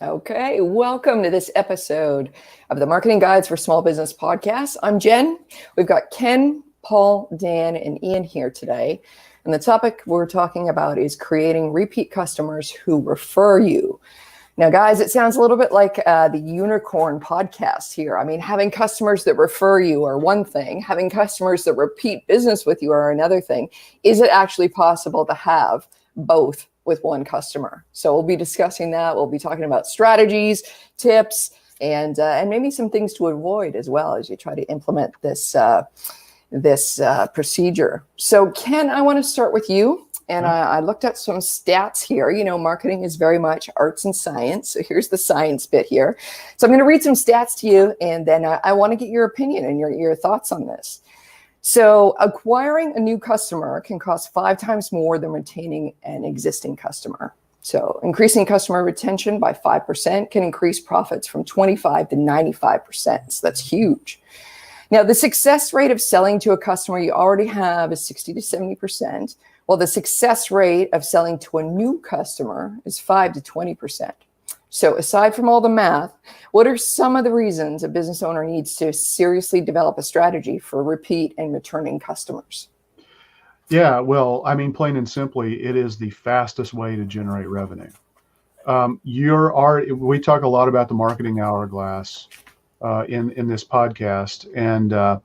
Okay, welcome to this episode of the Marketing Guides for Small Business podcast. I'm Jen. We've got Ken, Paul, Dan, and Ian here today. And the topic we're talking about is creating repeat customers who refer you. Now, guys, it sounds a little bit like the unicorn podcast here. I mean, having customers that refer you are one thing. Having customers that repeat business with you are another thing. Is it actually possible to have both with one customer? So we'll be discussing that. We'll be talking about strategies, tips, and maybe some things to avoid as well as you try to implement this procedure. So Ken, I want to start with you. And I looked at some stats here. You know, marketing is very much arts and science. So here's the science bit here. So I'm going to read some stats to you, and then I want to get your opinion and your thoughts on this. So acquiring a new customer can cost 5 times more than retaining an existing customer. So increasing customer retention by 5% can increase profits from 25 to 95%. So that's huge. Now, the success rate of selling to a customer you already have is 60 to 70%, while the success rate of selling to a new customer is 5 to 20%. So aside from all the math, what are some of the reasons a business owner needs to seriously develop a strategy for repeat and returning customers? Yeah, well, I mean, plain and simply, it is the fastest way to generate revenue. We talk a lot about the marketing hourglass in this podcast, and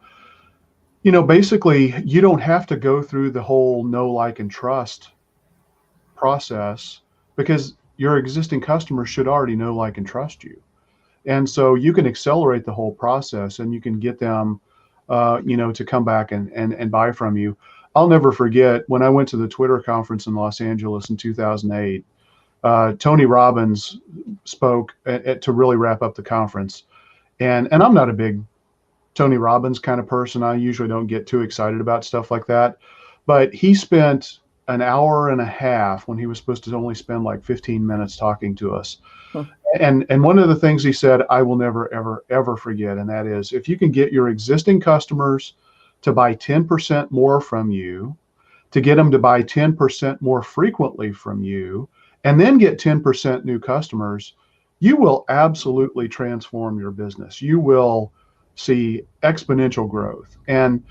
basically, you don't have to go through the whole know, like, and trust process because your existing customers should already know, like, and trust you. And so you can accelerate the whole process and you can get them, to come back and buy from you. I'll never forget when I went to the Twitter conference in Los Angeles in 2008, Tony Robbins spoke to really wrap up the conference. And I'm not a big Tony Robbins kind of person. I usually don't get too excited about stuff like that. But he spent an hour and a half when he was supposed to only spend like 15 minutes talking to us. Huh. And one of the things he said, I will never, ever, ever forget. And that is, if you can get your existing customers to buy 10% more from you, to get them to buy 10% more frequently from you, and then get 10% new customers, you will absolutely transform your business. You will see exponential growth. And,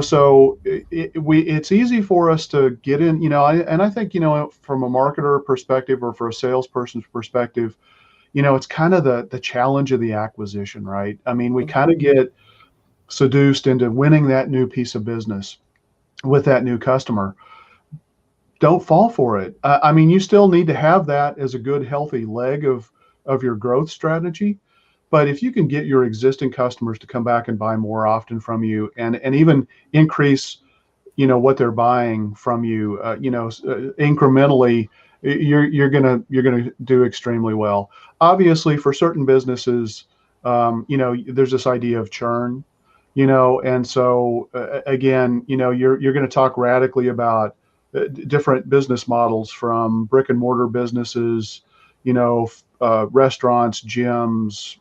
so it's easy for us to get in, I think, from a marketer perspective or for a salesperson's perspective, it's kind of the challenge of the acquisition, right? I mean, we kind of get seduced into winning that new piece of business with that new customer. Don't fall for it. I mean, you still need to have that as a good, healthy leg of your growth strategy. But if you can get your existing customers to come back and buy more often from you and even increase, what they're buying from you, incrementally, you're gonna do extremely well. Obviously, for certain businesses, there's this idea of churn, and so again, you're going to talk radically about different business models from brick and mortar businesses, restaurants, gyms,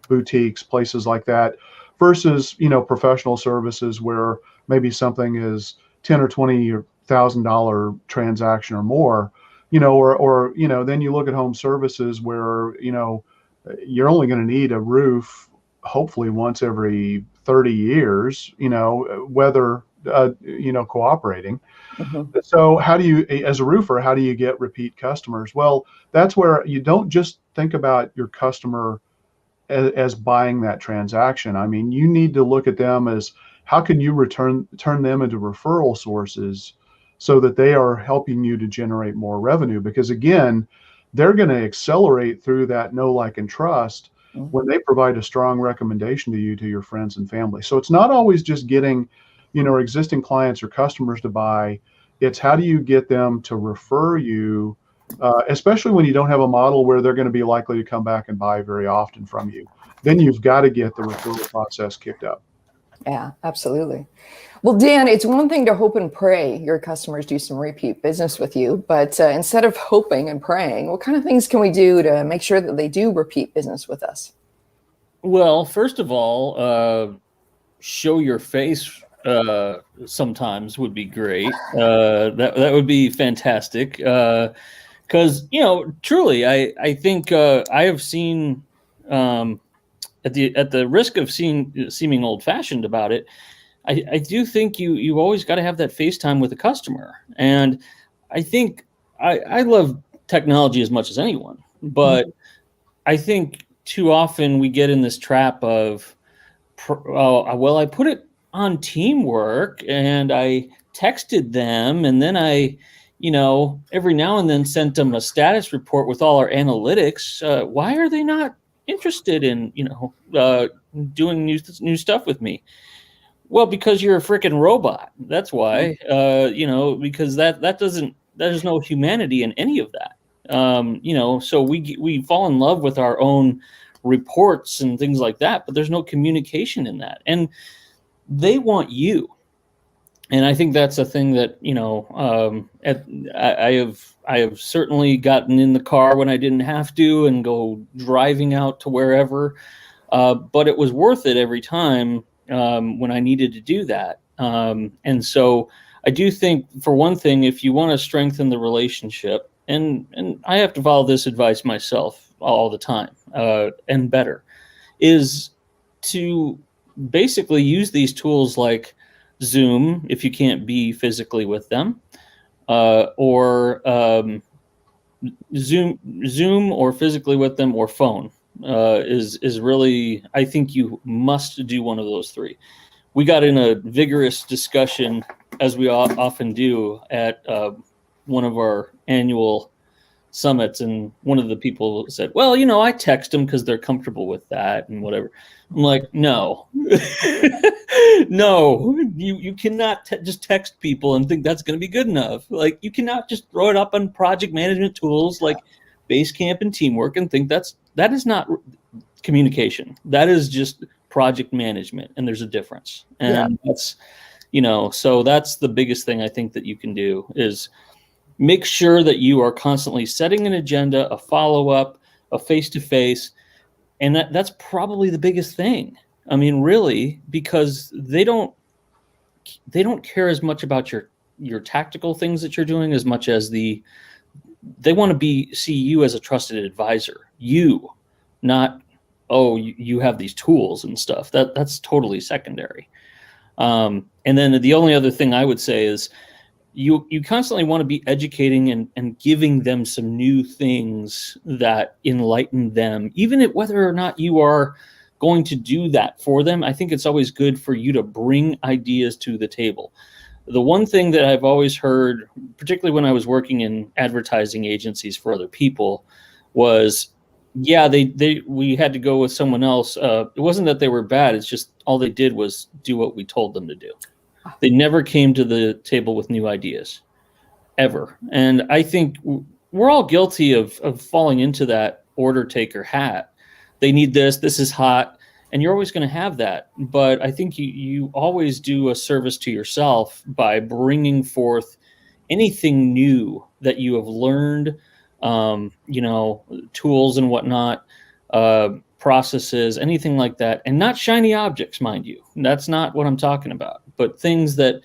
boutiques, places like that, versus, professional services where maybe something is $10,000 or $20,000 transaction or more, or then you look at home services where, you're only going to need a roof, hopefully once every 30 years, weather, cooperating. Mm-hmm. So how do you, as a roofer, how do you get repeat customers? Well, that's where you don't just think about your customer as buying that transaction. I mean, you need to look at them as how can you turn them into referral sources so that they are helping you to generate more revenue, because again, they're going to accelerate through that know, like, and trust when they provide a strong recommendation to you, to your friends and family. So it's not always just getting, existing clients or customers to buy. It's how do you get them to refer you, especially when you don't have a model where they're going to be likely to come back and buy very often from you. Then you've got to get the referral process kicked up. Yeah, absolutely. Well, Dan, it's one thing to hope and pray your customers do some repeat business with you, but instead of hoping and praying, what kind of things can we do to make sure that they do repeat business with us? Well, first of all, show your face sometimes would be great. That would be fantastic. Because truly, I think I have seen, at the risk of seeming old fashioned about it, I do think you always got to have that FaceTime with the customer. And I think I love technology as much as anyone, but I think too often we get in this trap of, I put it on teamwork and I texted them, and then I, every now and then sent them a status report with all our analytics. Why are they not interested in, doing new stuff with me? Well, because you're a freaking robot. That's why. Because there's no humanity in any of that. So we fall in love with our own reports and things like that, but there's no communication in that. And they want you. And I think that's a thing that, I have certainly gotten in the car when I didn't have to and go driving out to wherever. But it was worth it every time when I needed to do that. And so I do think, for one thing, if you want to strengthen the relationship, and I have to follow this advice myself all the time, and better, is to basically use these tools like Zoom if you can't be physically with them, or Zoom or physically with them, or phone. Is really, I think you must do one of those three. We got in a vigorous discussion, as we often do, at one of our annual summits, and one of the people said, well, I text them because they're comfortable with that and whatever. I'm like, no. No, you cannot just text people and think that's going to be good enough. Like, you cannot just throw it up on project management tools like Basecamp and Teamwork and think that is not communication. That is just project management, and there's a difference. And that's, so that's the biggest thing I think that you can do, is make sure that you are constantly setting an agenda, a follow-up, a face-to-face, and that's probably the biggest thing. I mean, really, because they don't care as much about your tactical things that you're doing as much as they want to see you as a trusted advisor. You, not, you have these tools and stuff. That's totally secondary. And then the only other thing I would say is you constantly want to be educating and giving them some new things that enlighten them, even whether or not you are going to do that for them. I think it's always good for you to bring ideas to the table. The one thing that I've always heard, particularly when I was working in advertising agencies for other people, was, we had to go with someone else. It wasn't that they were bad. It's just all they did was do what we told them to do. They never came to the table with new ideas, ever. And I think we're all guilty of falling into that order taker hat. They need this is hot, and you're always going to have that. But I think you always do a service to yourself by bringing forth anything new that you have learned, tools and whatnot, processes, anything like that, and not shiny objects, mind you. That's not what I'm talking about, but things that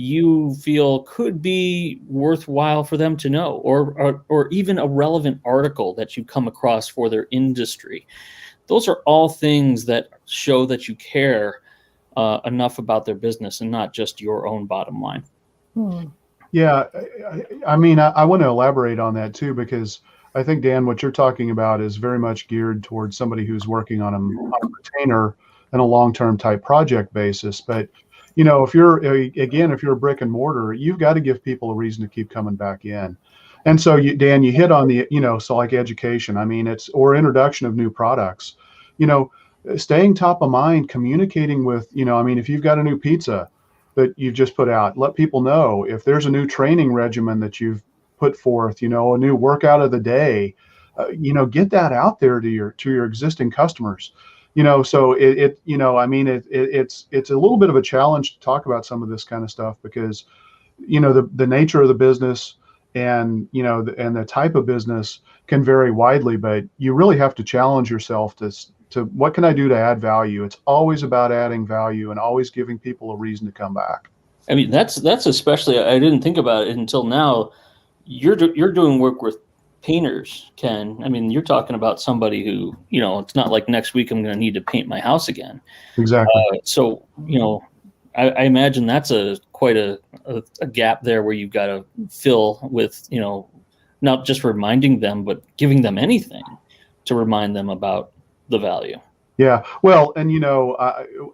you feel could be worthwhile for them to know, or even a relevant article that you come across for their industry. Those are all things that show that you care enough about their business and not just your own bottom line. Yeah, I mean, I want to elaborate on that too, because I think, Dan, what you're talking about is very much geared towards somebody who's working on a retainer and a long-term type project basis. But, if you're a brick and mortar, you've got to give people a reason to keep coming back in. And so, Dan, you hit on the, so like education, I mean, or introduction of new products, staying top of mind, communicating with, if you've got a new pizza that you've just put out, let people know. If there's a new training regimen that you've put forth, a new workout of the day, get that out there to your existing customers. So it's a little bit of a challenge to talk about some of this kind of stuff, because, the nature of the business and, and the type of business can vary widely, but you really have to challenge yourself to what can I do to add value? It's always about adding value and always giving people a reason to come back. I mean, that's especially, I didn't think about it until now. You're doing work with painters, Ken, I mean, you're talking about somebody who, it's not like next week I'm going to need to paint my house again. Exactly. So, I imagine that's quite a gap there where you've got to fill with, not just reminding them, but giving them anything to remind them about the value. Yeah. Well, and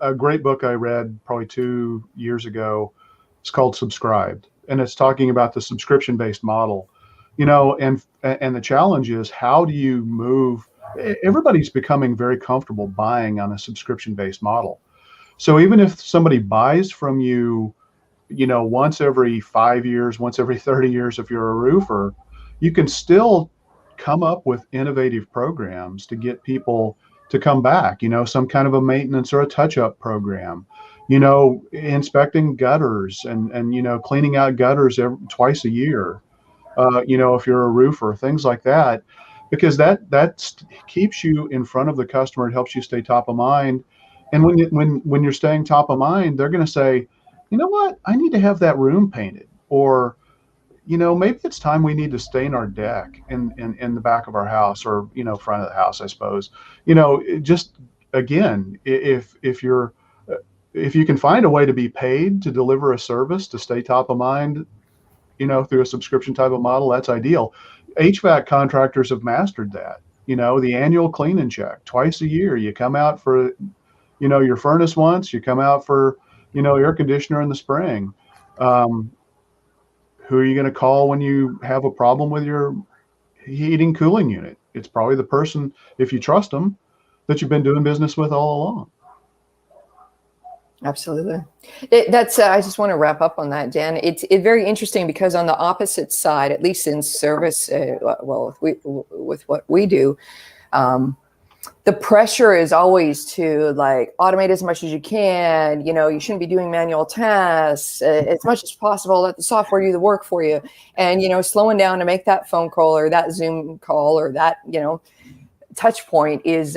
a great book I read probably 2 years ago, it's called Subscribed, and it's talking about the subscription-based model. And the challenge is, how do you move? Everybody's becoming very comfortable buying on a subscription-based model. So even if somebody buys from you, once every 5 years, once every 30 years, if you're a roofer, you can still come up with innovative programs to get people to come back, some kind of a maintenance or a touch-up program, inspecting gutters and cleaning out gutters twice a year, if you're a roofer, things like that, because that keeps you in front of the customer. It helps you stay top of mind. And when you're staying top of mind, they're going to say, you know what, I need to have that room painted, or maybe it's time we need to stain our deck in the back of our house, or front of the house, I suppose. Just again, if you can find a way to be paid to deliver a service to stay top of mind, through a subscription type of model, that's ideal. HVAC contractors have mastered that. The annual clean and check twice a year. You come out for your furnace once, you come out for air conditioner in the spring. Who are you going to call when you have a problem with your heating cooling unit? It's probably the person, if you trust them, that you've been doing business with all along. Absolutely. I just want to wrap up on that, Dan. It's very interesting, because on the opposite side, at least in service, with what we do, the pressure is always to automate as much as you can. You shouldn't be doing manual tasks as much as possible. Let the software do the work for you. And, slowing down to make that phone call or that Zoom call or that, touch point is,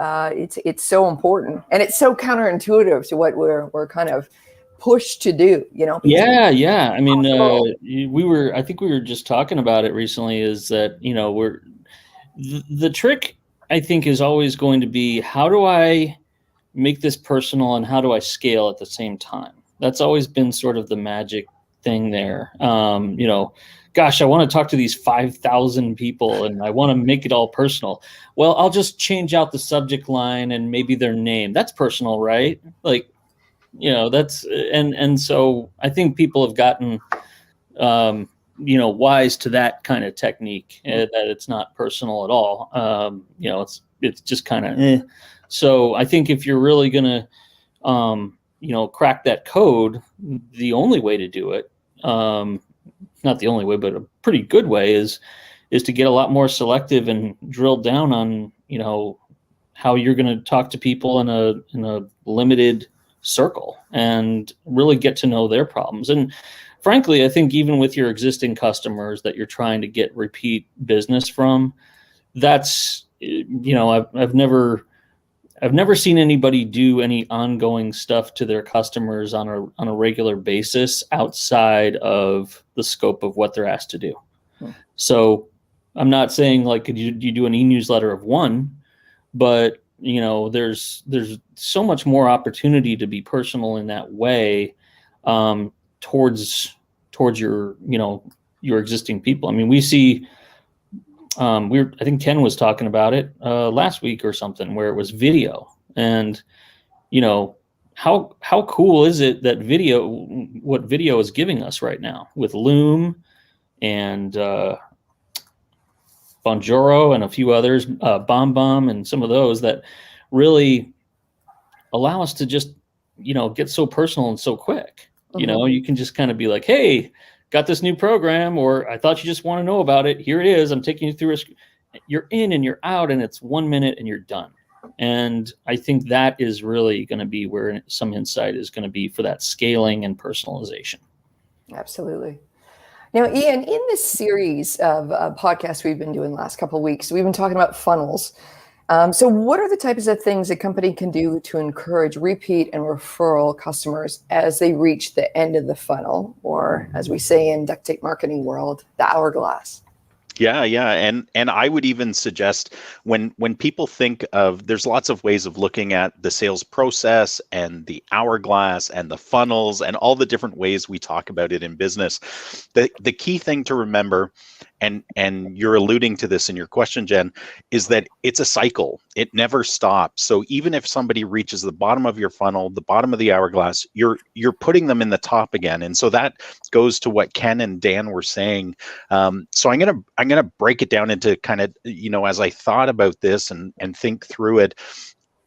it's so important. And it's so counterintuitive to what we're kind of pushed to do, Yeah. I mean, I think we were just talking about it recently, is that, the trick, I think, is always going to be, how do I make this personal and how do I scale at the same time? That's always been sort of the magic thing there. Gosh, I want to talk to these 5,000 people and I want to make it all personal. Well, I'll just change out the subject line and maybe their name. That's personal, right? That's, and so I think people have gotten, wise to that kind of technique, that it's not personal at all. It's just kind of, So I think if you're really going to, crack that code, the only way to do it, not the only way, but a pretty good way is to get a lot more selective and drill down on, how you're going to talk to people in a limited circle and really get to know their problems. And frankly, I think even with your existing customers that you're trying to get repeat business from, that's, I've never seen anybody do any ongoing stuff to their customers on a regular basis outside of the scope of what they're asked to do. So I'm not saying could you do an e-newsletter of one, but there's so much more opportunity to be personal in that way, towards your your existing people. I mean, we see, I think Ken was talking about it last week or something, where it was video, and how cool is it that what video is giving us right now with Loom and Bonjoro and a few others, BombBomb and some of those, that really allow us to just get so personal and so quick. You can just kind of be like, hey, got this new program, or I thought you just want to know about it. Here it is. I'm taking you through you're in and you're out, and it's 1 minute and you're done. And I think that is really going to be where some insight is going to be for that scaling and personalization. Absolutely. Now, Ian, in this series of podcasts we've been doing the last couple of weeks, we've been talking about funnels. So what are the types of things a company can do to encourage repeat and referral customers as they reach the end of the funnel, or as we say in duct tape marketing world, the hourglass? Yeah, yeah, and I would even suggest when people think of, there's lots of ways of looking at the sales process and the hourglass and the funnels and all the different ways we talk about it in business. The key thing to remember, and you're alluding to this in your question, Jen, is that it's a cycle. It never stops. So even if somebody reaches the bottom of your funnel, the bottom of the hourglass, you're putting them in the top again. And so that goes to what Ken and Dan were saying. So I'm gonna break it down into kind of, as I thought about this and think through it,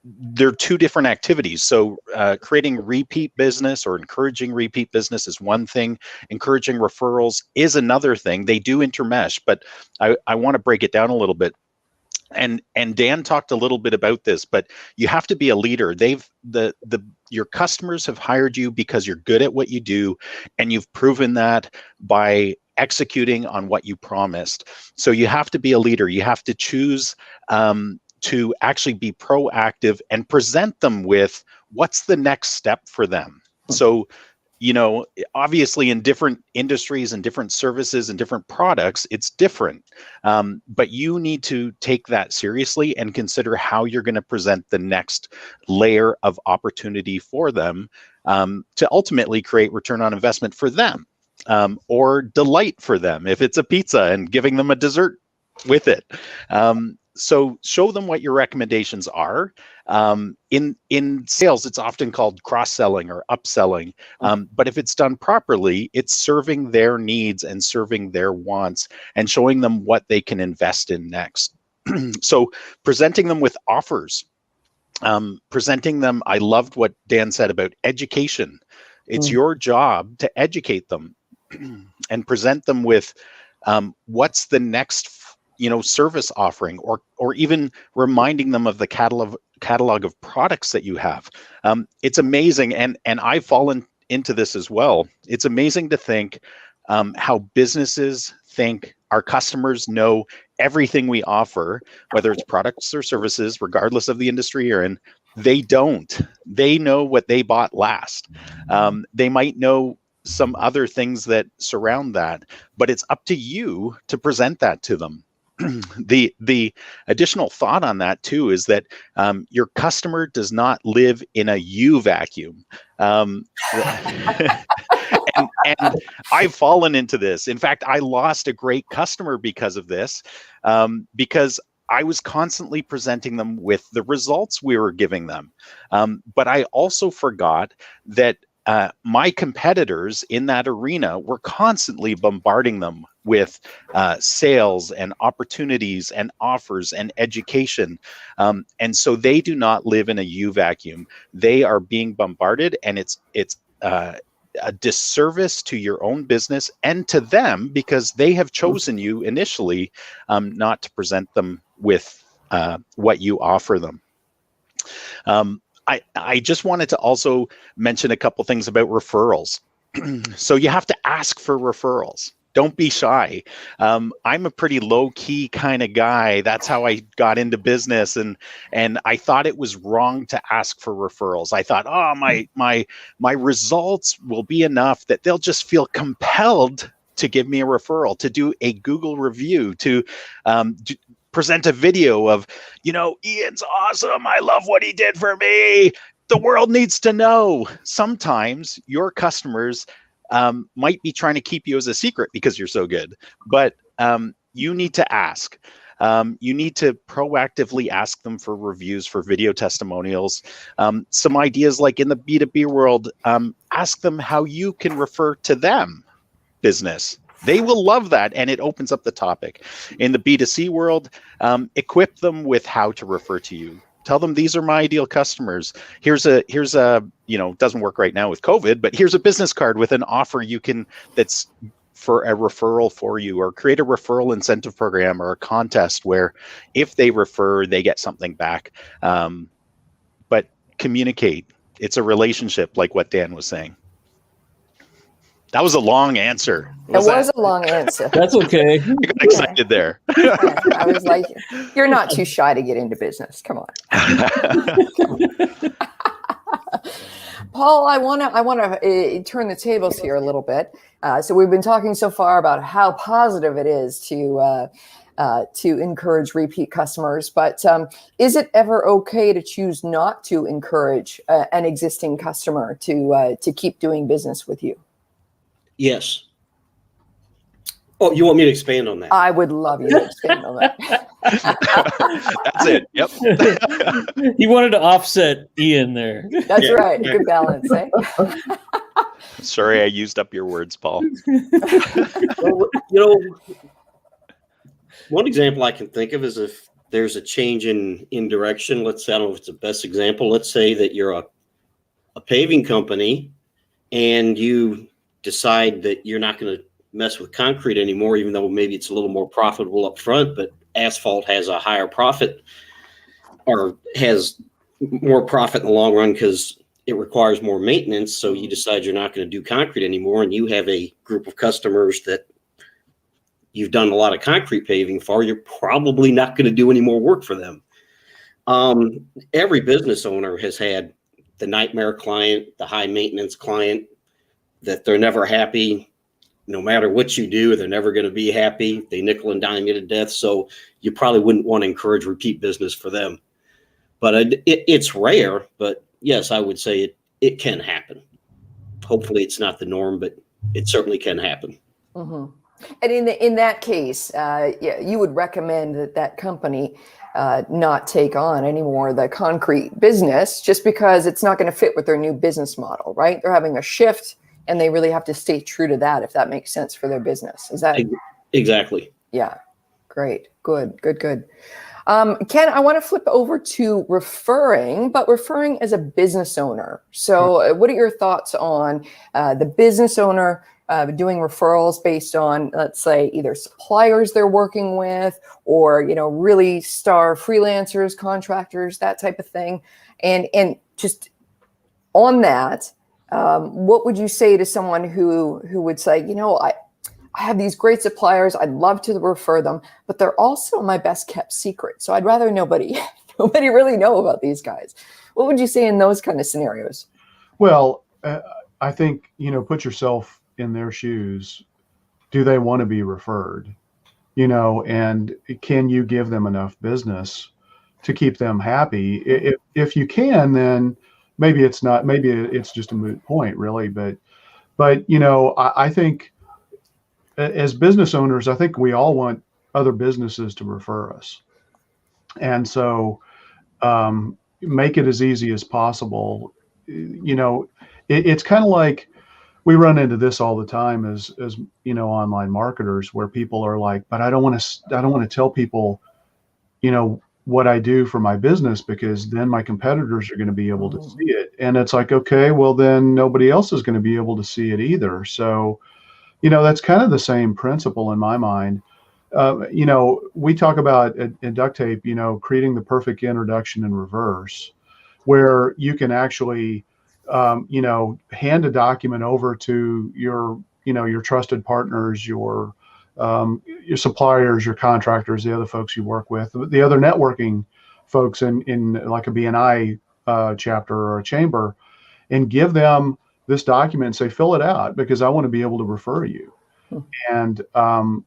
there are two different activities. So creating repeat business or encouraging repeat business is one thing. Encouraging referrals is another thing. They do intermesh, but I want to break it down a little bit. And Dan talked a little bit about this, but you have to be a leader. Your customers have hired you because you're good at what you do, and you've proven that by executing on what you promised. So you have to be a leader. You have to choose to actually be proactive and present them with what's the next step for them. So, obviously in different industries and different services and different products, it's different. But you need to take that seriously and consider how you're going to present the next layer of opportunity for them to ultimately create return on investment for them, or delight for them if it's a pizza and giving them a dessert with it. So show them what your recommendations are. In sales, it's often called cross-selling or upselling. But if it's done properly, it's serving their needs and serving their wants and showing them what they can invest in next. So presenting them with offers, presenting them, I loved what Dan said about education. It's your job to educate them and present them with what's the next service offering, or even reminding them of the catalog of products that you have. It's amazing, and I've fallen into this as well. It's amazing to think how businesses think our customers know everything we offer, whether it's products or services, regardless of the industry you're in. They don't. They know what they bought last. They might know some other things that surround that, but it's up to you to present that to them. The additional thought on that too is that your customer does not live in a you vacuum. And I've fallen into this. In fact, I lost a great customer because of this, because I was constantly presenting them with the results we were giving them. But I also forgot that my competitors in that arena were constantly bombarding them with sales and opportunities and offers and education. And so they do not live in a you vacuum. They are being bombarded, and it's a disservice to your own business and to them, because they have chosen you initially not to present them with what you offer them. I just wanted to also mention a couple things about referrals. So you have to ask for referrals. Don't be shy. I'm a pretty low-key kind of guy. That's how I got into business, and I thought it was wrong to ask for referrals. I thought, oh, my results will be enough that they'll just feel compelled to give me a referral, to do a Google review, to present a video of, Ian's awesome. I love what he did for me. The world needs to know. Sometimes your customers might be trying to keep you as a secret because you're so good, but you need to ask. You need to proactively ask them for reviews, for video testimonials. Some ideas, like in the B2B world, ask them how you can refer to them business. They will love that, and it opens up the topic. In the B2C world, equip them with how to refer to you. Tell them, these are my ideal customers. Here's a doesn't work right now with COVID, but here's a business card with an offer that's for a referral for you, or create a referral incentive program or a contest where if they refer, they get something back. But communicate. It's a relationship, like what Dan was saying. That was a long answer. It was a long answer. That's okay. I got excited there. Yeah, I was like, you're not too shy to get into business. Come on. Paul, I want to turn the tables here a little bit. So we've been talking so far about how positive it is to encourage repeat customers, but is it ever okay to choose not to encourage an existing customer to keep doing business with you? Yes. Oh, you want me to expand on that? I would love you to expand on that. That's it. Yep. He wanted to offset Ian there. That's right. Good balance, eh? Sorry, I used up your words, Paul. Well, you know, one example I can think of is if there's a change in direction. Let's say, I don't know if it's the best example. Let's say that you're a paving company and you decide that you're not going to mess with concrete anymore, even though maybe it's a little more profitable up front, but asphalt has a higher profit or has more profit in the long run because it requires more maintenance. So you decide you're not going to do concrete anymore, and you have a group of customers that you've done a lot of concrete paving for. You're probably not going to do any more work for them. Every business owner has had the nightmare client, the high maintenance client, that they're never happy. No matter what you do, they're never going to be happy. They nickel and dime you to death. So you probably wouldn't want to encourage repeat business for them. But it's rare. But yes, I would say it can happen. Hopefully it's not the norm, but it certainly can happen. Mm-hmm. And in that case, you would recommend that company not take on any more of the concrete business just because it's not going to fit with their new business model, right? They're having a shift, and they really have to stay true to that if that makes sense for their business. Is that exactly? Yeah, great, good. Ken, I want to flip over to referring, but referring as a business owner. So what are your thoughts on the business owner doing referrals based on, let's say, either suppliers they're working with or, really star freelancers, contractors, that type of thing? And just on that, what would you say to someone who would say, I have these great suppliers, I'd love to refer them, but they're also my best kept secret. So I'd rather nobody really know about these guys. What would you say in those kind of scenarios? Well, I think, put yourself in their shoes. Do they want to be referred? And can you give them enough business to keep them happy? If you can, then maybe it's just a moot point, really. But I think as business owners, I think we all want other businesses to refer us. And so make it as easy as possible. It's kind of like we run into this all the time as online marketers, where people are like, but I don't want to tell people, what I do for my business, because then my competitors are going to be able to see it. And it's like, okay, well then nobody else is going to be able to see it either. So, that's kind of the same principle in my mind. We talk about in duct tape, creating the perfect introduction in reverse, where you can actually, hand a document over to your trusted partners, your suppliers, your contractors, the other folks you work with, the other networking folks in like a BNI chapter or a chamber, and give them this document and say, fill it out because I want to be able to refer you. And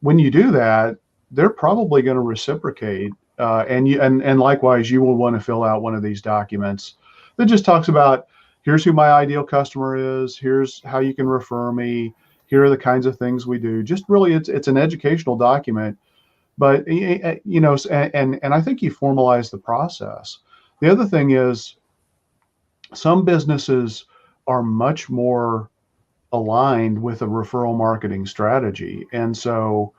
when you do that, they're probably going to reciprocate. And likewise, you will want to fill out one of these documents that just talks about, here's who my ideal customer is, here's how you can refer me, here are the kinds of things we do. Just really, it's an educational document, but and I think you formalize the process. The other thing is, some businesses are much more aligned with a referral marketing strategy. And so,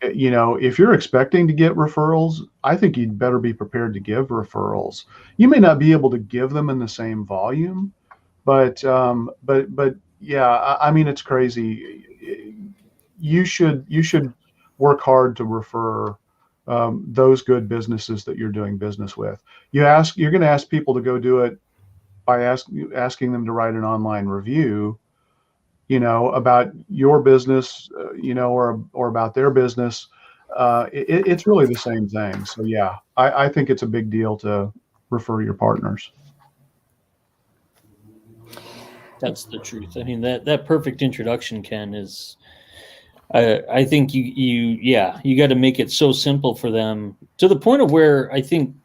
if you're expecting to get referrals, I think you'd better be prepared to give referrals. You may not be able to give them in the same volume, but yeah, I mean, it's crazy. You should work hard to refer those good businesses that you're doing business with. You're going to ask people to go do it by asking them to write an online review, about your business, or about their business. It's really the same thing. So yeah, I think it's a big deal to refer your partners. that's the truth. I mean, that perfect introduction, Ken, is I think you got to make it so simple for them to the point of where I think,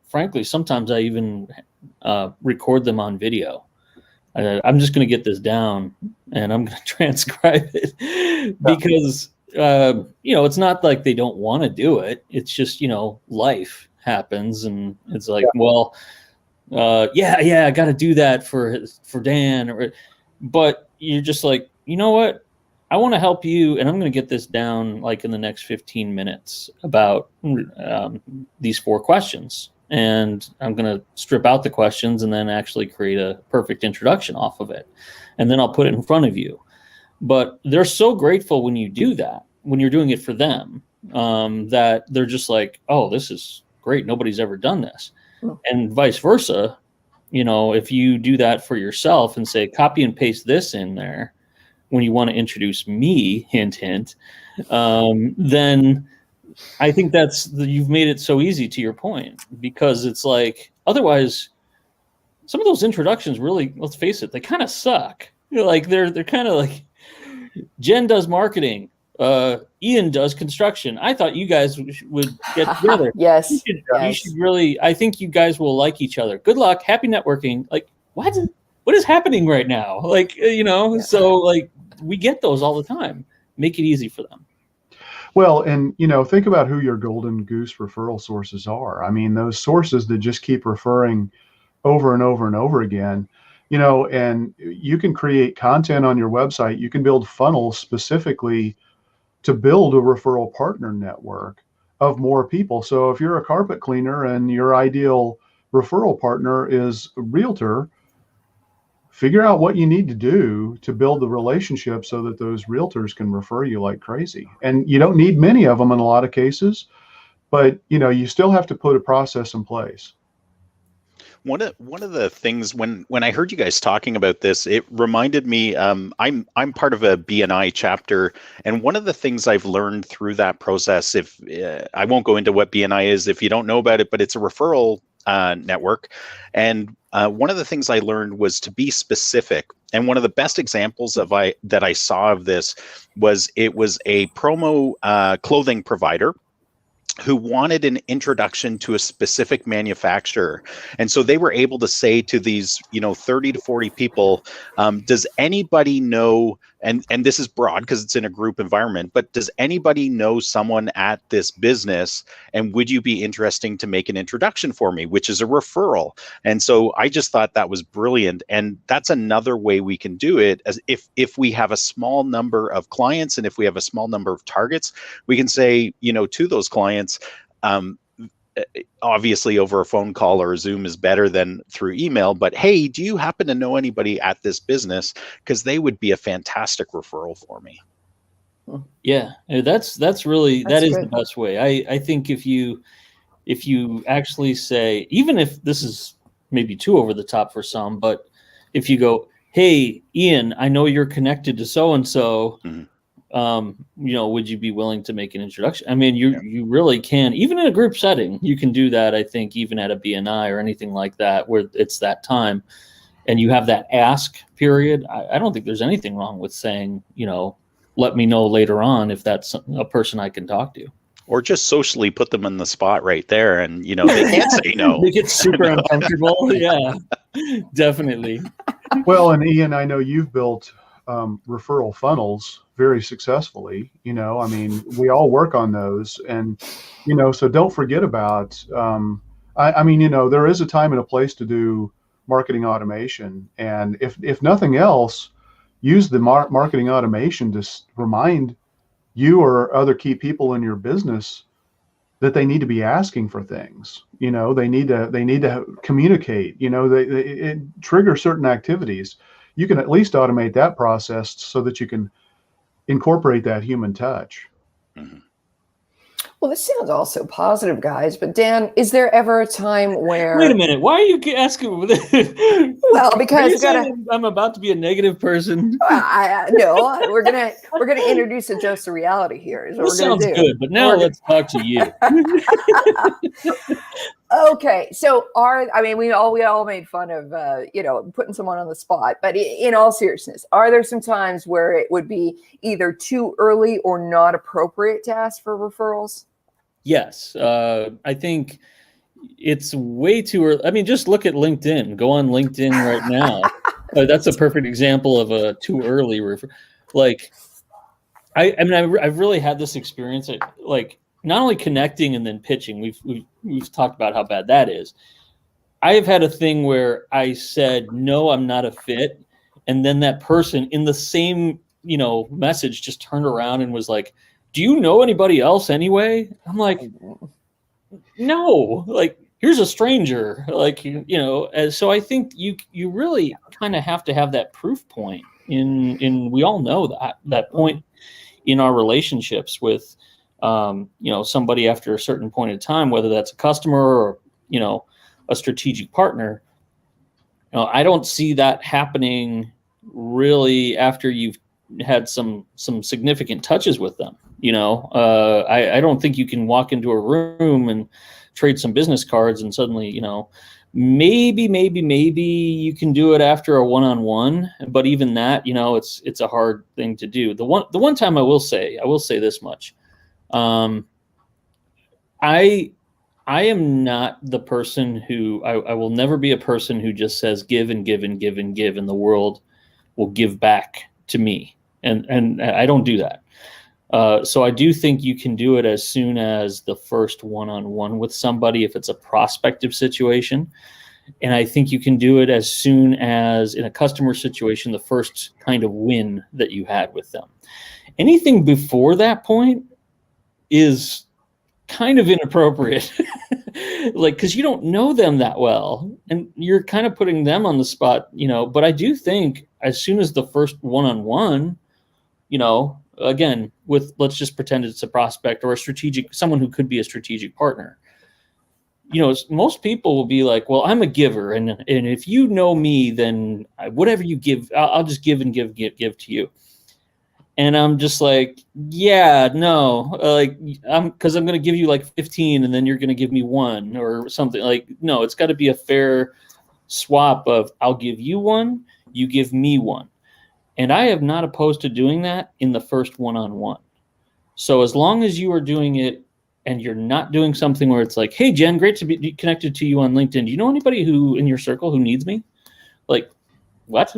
frankly, sometimes I even record them on video. I'm just going to get this down and I'm going to transcribe it because, it's not like they don't want to do it. It's just, life happens and it's like, well, I got to do that for Dan. But you're just like, you know what? I want to help you, and I'm going to get this down like in the next 15 minutes about these 4 questions. And I'm going to strip out the questions and then actually create a perfect introduction off of it. And then I'll put it in front of you. But they're so grateful when you do that, when you're doing it for them, that they're just like, oh, this is great. Nobody's ever done this. And vice versa. If you do that for yourself and say, copy and paste this in there when you want to introduce me, hint, hint, then I think you've made it so easy, to your point, because it's like, otherwise some of those introductions really, let's face it, they kind of suck. Like they're kind of like, Jen does marketing, Ian does construction. I thought you guys would get together. Yes. You should really, I think you guys will like each other. Good luck. Happy networking. Like, what is happening right now? Like, so like we get those all the time. Make it easy for them. Well, and, think about who your golden goose referral sources are. I mean, those sources that just keep referring over and over and over again, and you can create content on your website. You can build funnels specifically to build a referral partner network of more people. So if you're a carpet cleaner and your ideal referral partner is a realtor, figure out what you need to do to build the relationship so that those realtors can refer you like crazy. And you don't need many of them in a lot of cases, but you still have to put a process in place. One of the things when I heard you guys talking about this, it reminded me. I'm part of a BNI chapter, and one of the things I've learned through that process, if I won't go into what BNI is if you don't know about it, but it's a referral network, and one of the things I learned was to be specific. And one of the best examples that I saw of this was it was a promo clothing provider who wanted an introduction to a specific manufacturer. And so they were able to say to these, 30 to 40 people, does anybody know, and this is broad because it's in a group environment, but does anybody know someone at this business? And would you be interesting to make an introduction for me, which is a referral? And so I just thought that was brilliant. And that's another way we can do it, as if we have a small number of clients and if we have a small number of targets, we can say, to those clients, obviously over a phone call or a Zoom is better than through email, but hey, do you happen to know anybody at this business? Because they would be a fantastic referral for me. Yeah, that's really, that is good. the best way. I think if you actually say, even if this is maybe too over the top for some, but if you go, hey, Ian, I know you're connected to so-and-so, would you be willing to make an introduction? I mean, you really can, even in a group setting, you can do that. I think even at a BNI or anything like that, where it's that time and you have that ask period. I don't think there's anything wrong with saying, let me know later on if that's a person I can talk to. Or just socially put them in the spot right there, and they can't say no. They get super uncomfortable. Yeah, definitely. Well, and Ian, I know you've built referral funnels very successfully. I mean, we all work on those, and so don't forget about. I mean, there is a time and a place to do marketing automation, and if nothing else, use the marketing automation to remind you or other key people in your business that they need to be asking for things. They need to communicate. It trigger certain activities. You can at least automate that process so that you can incorporate that human touch. Mm-hmm. Well, this sounds all so positive, guys. But Dan, is there ever a time where? Wait a minute. Why are you asking? Well, because I'm about to be a negative person. No, we're gonna introduce a dose of reality here. Is what This we're gonna sounds do. good, but now let's talk to you. Okay, so we all made fun of putting someone on the spot, but in all seriousness, are there some times where it would be either too early or not appropriate to ask for referrals? Yes, I think it's way too early. I mean, just look at LinkedIn. Go on LinkedIn right now. That's a perfect example of a too early refer. Like, I've really had this experience. Like, not only connecting and then pitching. We've talked about how bad that is. I have had a thing where I said no, I'm not a fit, and then that person in the same message just turned around and was like, "Do you know anybody else anyway?" I'm like, "No, like here's a stranger." Like and so I think you really kind of have to have that proof point in we all know that point in our relationships with somebody after a certain point in time, whether that's a customer or a strategic partner. I don't see that happening really after you've had some significant touches with them. I don't think you can walk into a room and trade some business cards and suddenly maybe you can do it after a one-on-one, but even that it's a hard thing to do. The one time I will say this much. I am not the person who I will never be a person who just says give and give and give and give, and the world will give back to me. And I don't do that. So I do think you can do it as soon as the first one-on-one with somebody if it's a prospective situation. And I think you can do it as soon as in a customer situation, the first kind of win that you had with them. Anything before that point is kind of inappropriate. Like, because you don't know them that well and you're kind of putting them on the spot, but I do think as soon as the first one-on-one, again, let's just pretend it's a prospect or someone who could be a strategic partner. Most people will be like, well, I'm a giver. And if you know me, then whatever you give, I'll just give and give to you. And I'm just like, yeah, no, because I'm going to give you like 15 and then you're going to give me 1 or something. Like, no, it's got to be a fair swap of I'll give you 1, you give me 1. And I am not opposed to doing that in the first one-on-one. So as long as you are doing it and you're not doing something where it's like, hey, Jen, great to be connected to you on LinkedIn. Do you know anybody who in your circle who needs me? Like, what?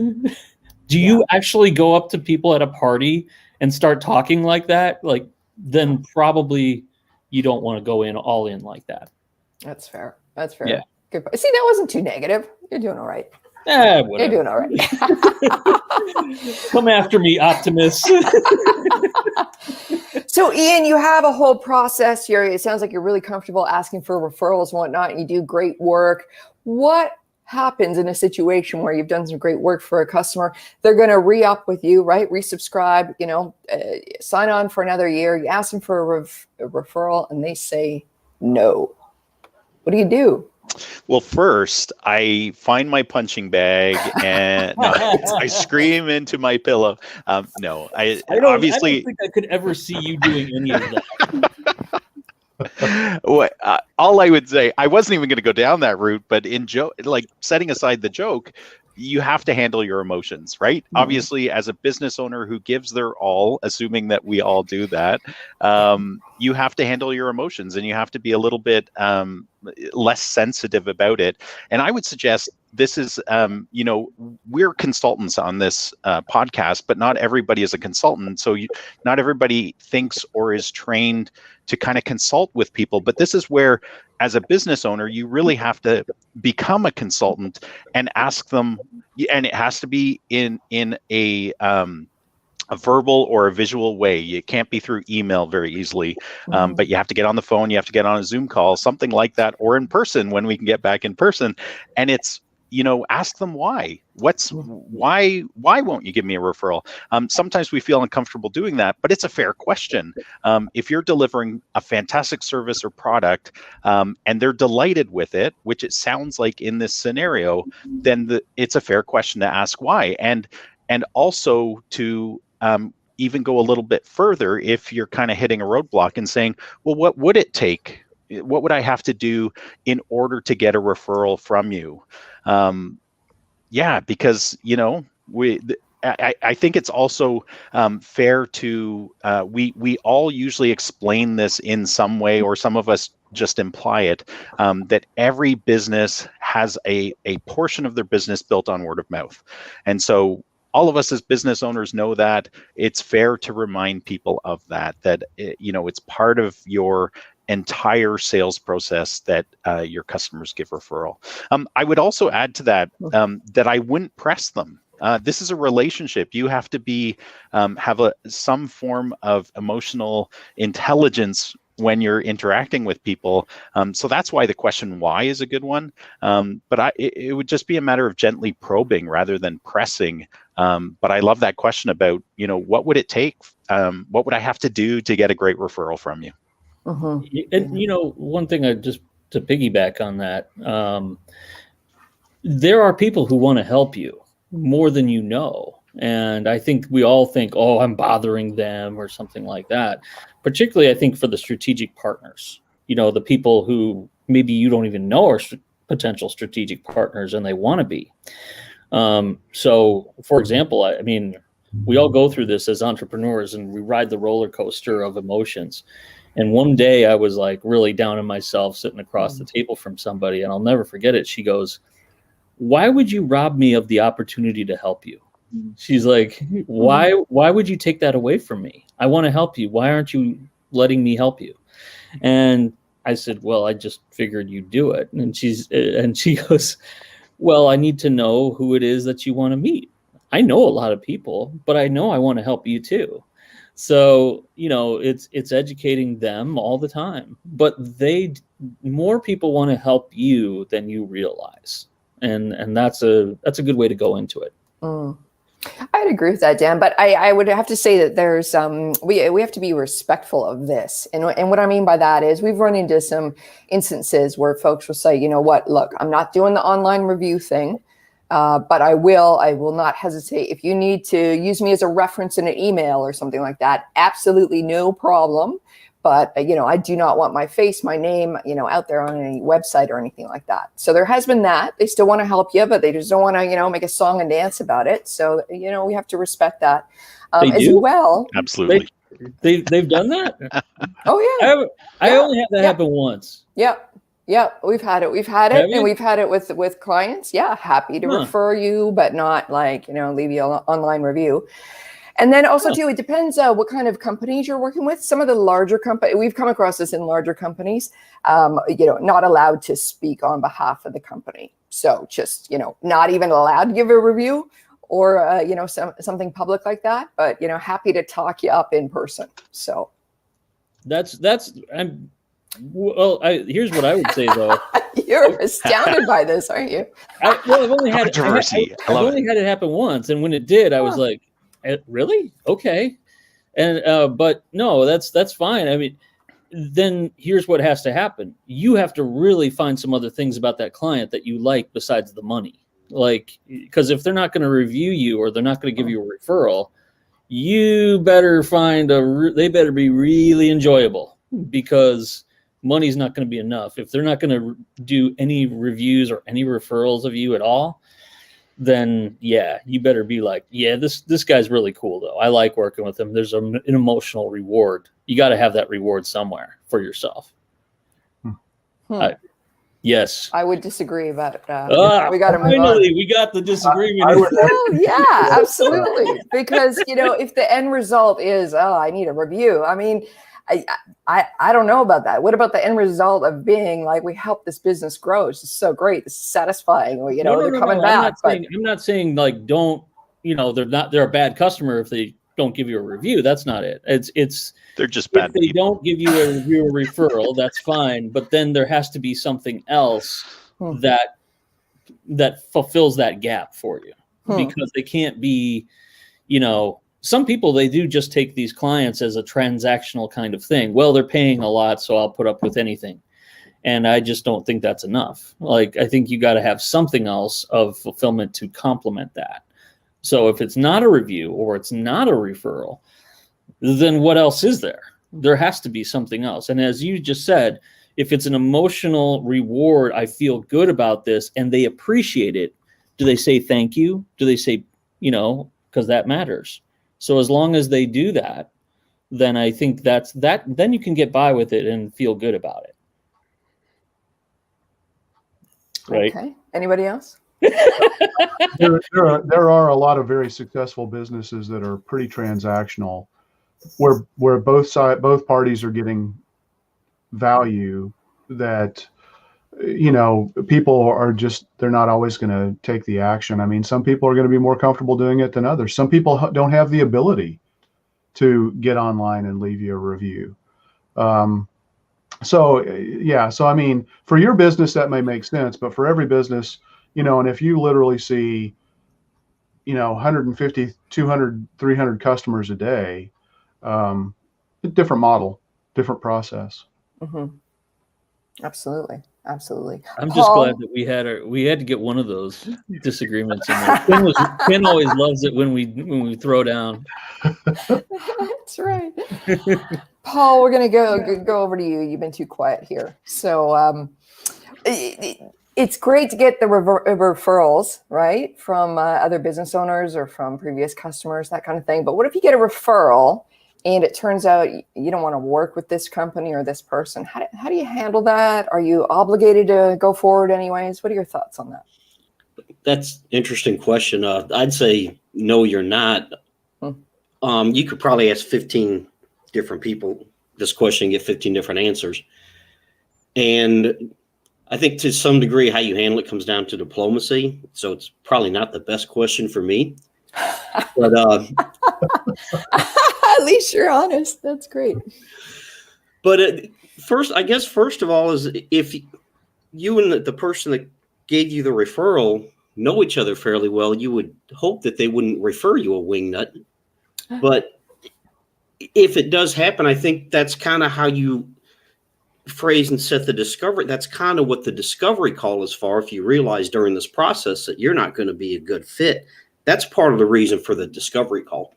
Do you actually go up to people at a party and start talking like that? Like, then probably you don't want to go all in like that. That's fair. That's fair. Yeah. Good. See, that wasn't too negative. You're doing all right. Whatever. You're doing all right. Come after me, Optimus. So, Ian, you have a whole process here. It sounds like you're really comfortable asking for referrals and whatnot, and you do great work. What happens in a situation where you've done some great work for a customer? They're going to re-up with you, right? Resubscribe, sign on for another year. You ask them for a referral and they say no. What do you do? Well, first, I find my punching bag and I scream into my pillow. No, I don't think I could ever see you doing any of that. All I would say, I wasn't even going to go down that route, but setting aside the joke, you have to handle your emotions, right? Mm-hmm. Obviously, as a business owner who gives their all, assuming that we all do that, you have to handle your emotions and you have to be a little bit less sensitive about it. And I would suggest this is, we're consultants on this podcast, but not everybody is a consultant. So not everybody thinks or is trained to kind of consult with people. But this is where, as a business owner, you really have to become a consultant and ask them, and it has to be in a verbal or a visual way. It can't be through email very easily, but you have to get on the phone, you have to get on a Zoom call, something like that, or in person when we can get back in person. And it's, ask them why. Why won't you give me a referral? Sometimes we feel uncomfortable doing that, but it's a fair question. If you're delivering a fantastic service or product and they're delighted with it, which it sounds like in this scenario, then it's a fair question to ask why. And also to even go a little bit further if you're kind of hitting a roadblock and saying, well, what would it take what would I have to do in order to get a referral from you? Yeah, because I think it's also fair to we all usually explain this in some way, or some of us just imply it, that every business has a portion of their business built on word of mouth. And so all of us as business owners know that. It's fair to remind people of that it's part of your entire sales process that your customers give referral. I would also add to that that I wouldn't press them. This is a relationship. You have to have some form of emotional intelligence when you're interacting with people. So that's why the question why is a good one. But it would just be a matter of gently probing rather than pressing. But I love that question about, what would it take? What would I have to do to get a great referral from you? And one thing just to piggyback on that, there are people who want to help you more than you know. And I think we all think, oh, I'm bothering them or something like that. Particularly, I think for the strategic partners, the people who maybe you don't even know are potential strategic partners and they want to be. So, for example, I mean, we all go through this as entrepreneurs and we ride the roller coaster of emotions. And one day I was like really down on myself sitting across the table from somebody, and I'll never forget it. She goes, "Why would you rob me of the opportunity to help you?" She's like, why would you take that away from me? I want to help you. Why aren't you letting me help you? And I said, well, I just figured you'd do it. And she goes, well, I need to know who it is that you want to meet. I know a lot of people, but I know I want to help you too. So, it's educating them all the time, but more people want to help you than you realize. And that's a good way to go into it. I'd agree with that, Dan, but I would have to say that there's we have to be respectful of this, and what I mean by that is we've run into some instances where folks will say, you know what, look, I'm not doing the online review thing, but I will not hesitate if you need to use me as a reference in an email or something like that. Absolutely no problem. But, I do not want my face, my name, out there on any website or anything like that. So there has been that. They still want to help you, but they just don't want to, make a song and dance about it. So, we have to respect that as well. Absolutely. They've done that? Oh, yeah. I only had that happen once. Yep. Yeah, we've had it. And we've had it with clients. Yeah, happy to refer you, but not like, leave you an online review. And then also, too, it depends what kind of companies you're working with. Some of the larger companies, we've come across this in larger companies, not allowed to speak on behalf of the company. So just, not even allowed to give a review or, something public like that. But, happy to talk you up in person. So here's what I would say, though. You're astounded by this, aren't you? I've only had controversy. I've only had it happen once. And when it did, I was like, really? Okay. And but no, that's fine. I mean, then here's what has to happen. You have to really find some other things about that client that you like besides the money. Like, because if they're not going to review you or they're not going to give you a referral, you better find they better be really enjoyable, because money's not going to be enough. If they're not going to do any reviews or any referrals of you at all, then yeah, you better be like, yeah, this guy's really cool though. I like working with him. There's an emotional reward. You got to have that reward somewhere for yourself. Yes. I would disagree, but we got to move on. We got the disagreement. Well, yeah, absolutely. Because, if the end result is, I need a review. I mean, I don't know about that. What about the end result of being like, we help this business grow? It's just so great. This is satisfying. Or, they're coming back. I'm not saying like, don't, they're a bad customer if they don't give you a review. That's not it. It's they're just bad. If they don't give you a review or referral, that's fine. But then there has to be something else that fulfills that gap for you, because they can't be, some people, they do just take these clients as a transactional kind of thing. Well, they're paying a lot, so I'll put up with anything. And I just don't think that's enough. Like, I think you got to have something else of fulfillment to complement that. So if it's not a review or it's not a referral, then what else is there? There has to be something else. And as you just said, If it's an emotional reward, I feel good about this, and they appreciate it. Do they say thank you? Do they say, because that matters. So as long as they do that, then I think then you can get by with it and feel good about it. Right. Okay. Anybody else? There are a lot of very successful businesses that are pretty transactional, where both parties are getting value that, people are they're not always going to take the action. I mean, some people are going to be more comfortable doing it than others. Some people don't have the ability to get online and leave you a review. So I mean, for your business, that may make sense, but for every business, and if you literally see, 150, 200, 300 customers a day, different model, different process. Mm-hmm. Absolutely. I'm just glad that we had to get one of those disagreements in there. Ken always loves it when we throw down. That's right. Paul, we're going to go over to you. You've been too quiet here. So it's great to get the referrals, right, from other business owners or from previous customers, that kind of thing. But what if you get a referral and it turns out you don't want to work with this company or this person? How do you handle that? Are you obligated to go forward anyways? What are your thoughts on that? That's an interesting question. I'd say no, you're not. You could probably ask 15 different people this question and get 15 different answers. And I think to some degree, how you handle it comes down to diplomacy. So it's probably not the best question for me. But at least you're honest. That's great. But first of all, is if you and the person that gave you the referral know each other fairly well, you would hope that they wouldn't refer you a wingnut. But if it does happen, I think that's kind of how you phrase and set the discovery. That's kind of what the discovery call is for. If you realize during this process that you're not going to be a good fit, that's part of the reason for the discovery call.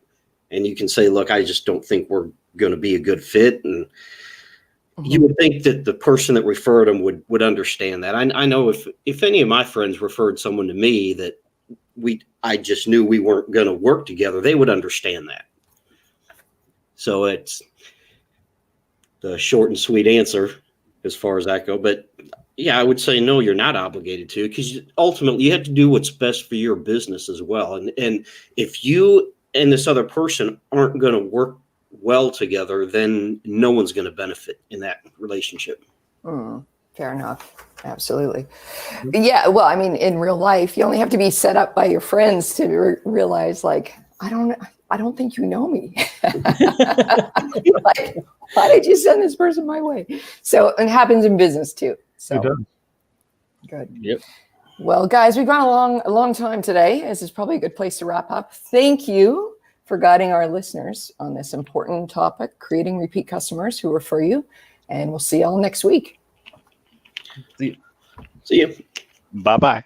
And you can say, look, I just don't think we're going to be a good fit. And you would think that the person that referred them would understand that. I know if any of my friends referred someone to me that I just knew we weren't going to work together, they would understand that. So it's the short and sweet answer as far as that go. But yeah, I would say no, you're not obligated to, because ultimately you have to do what's best for your business as well. And if you and this other person aren't going to work well together, then no one's going to benefit in that relationship. Fair enough. Absolutely. Yeah. Well, I mean, in real life, you only have to be set up by your friends to realize, like, I don't think you know me. Like, why did you send this person my way? So it happens in business too. So it does. Good. Yep. Well, guys, we've gone a long time today. This is probably a good place to wrap up. Thank you for guiding our listeners on this important topic, creating repeat customers who refer you. And we'll see y'all next week. See you. See you. Bye-bye.